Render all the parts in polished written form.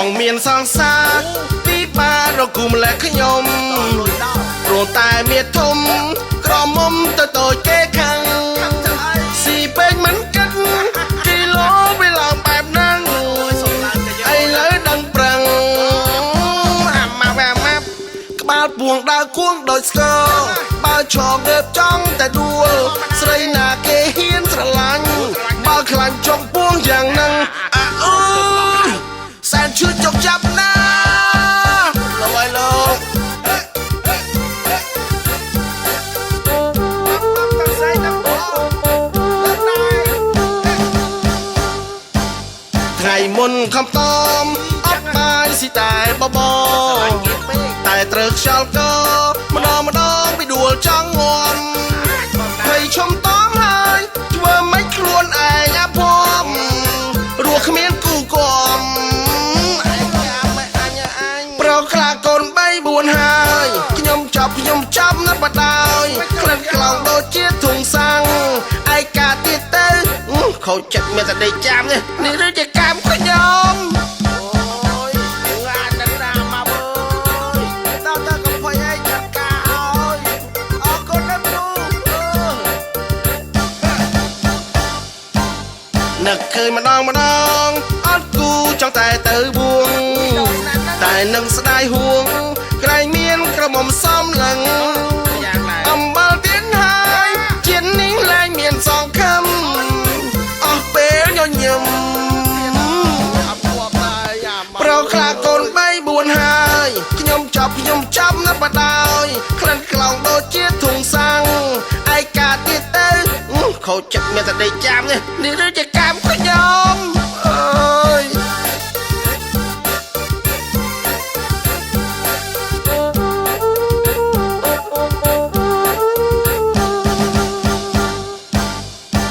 ងមានសង្សារពីបារកុំលែខខ្ញុំព្រោះតែមានធំក្រមុំទៅតូចគេខាងស៊ីពេញមិនគិតគីឡូវាឡើងបែបហ្នឹងឥឡូវដឹងប្រឹងអាម៉ាប់ក្បាលពួងដើរគួងដូចស្គរបើឆ្លងងើបចង់តែដួលស្រីណាគេហ៊ានស្រឡាញ់បើខ្លាញ់ចុងពួងយ៉ាងហ្នឹងអាអើយសែនឈឺចុកចាប់ណាលោកអើយលោកថ្ងៃមុនខំតមអត់បាយស៊ីតែបបតែត្រូវខ្យល់កម្ដងពីដួលចង់ងំភ័យឈុំតមហើយធ្វើមិនខ្លួនឯងអាភ័មរស់គ្មានគូគំប្រខ្លាកូន3 4ហើយខ្ញុំចាប់ណាស់បដាយក្លិនក្លោងដូចជាធុងសាំងឯកាទៀតទៅខូចចិត្តមានតែដេកចាំនេះឬជាកម្មខ្ញុំអូយងាត់ណាស់មកអើយតើកំភៃឯងចាត់ការឲ្យអរគុណណាស់គ្រូនឹកឃើញម្ដងអត់គូចង់តែទៅបួងតែនឹងស្ដាយហួងក្រែងមានក្រមុំសំឡឹងអំបិលទៀនហើយជានេះលែងមានសងខំអស់ពេលញញឹមប្រខ្លាកូន3 4ហើយខ្ញុំចាប់ណាស់បដាយក្លិនក្លោងដូចជាធុងសាំងឯកាទៀតទៅខូចចិត្តមានតែដេកចាំនេះឬជាកម្មខ្ញុំអើយ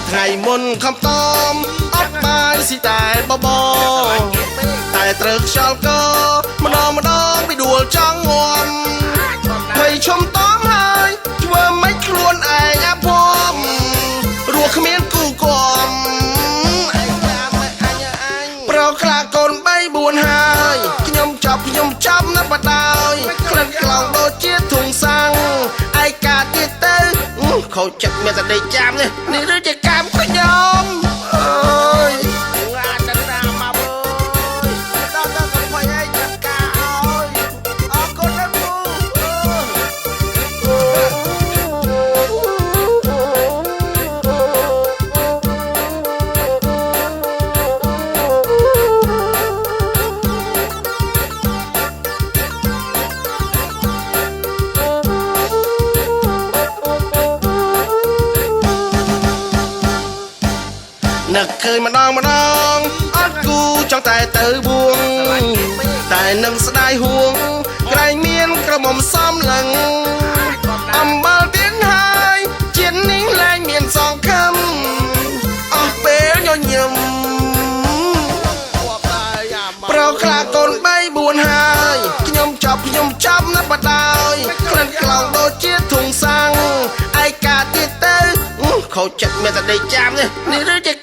ថ្ងៃមុនខំតមអត់បាយស៊ីតែបបតែត្រូវខ្យល់កម្ដងពីដួលចង់ងំភ័យឈុំតមហើយធ្វើមិនខ្លួនឯងអាភ័មរស់គ្មានគូគំប្រខ្លាកូន3 4ហើយខ្ញុំចាប់ណាស់បដាយក្លិនក្លោងដូចជាធុងសាំងឯកាទៀតទៅខូចចិត្តមានតែដេកចាំនេះឬជាកម្មខ្ញុំអើយងាត់ណាស់មកអើយតើកំភៃឯងចាត់ការឲ្យអរគុណណាស់គ្រូនឹកឃើញម្ដងអត់គូចង់តែទៅបួងតែនឹងស្ដាយហួងក្រែងមានក្រមុំសំឡឹងអំបិលទៀនហើយជានេះលែងមានសងខំអស់ពេលញញឹមប្រខ្លាកូន3 4ហើយខ្ញុំចាប់ណាស់បដាយក្លិនក្លោងដូចជាធុងសាំងឯកាទៀតទៅខូចចិត្តមានតែដេកចាំនេះឬជា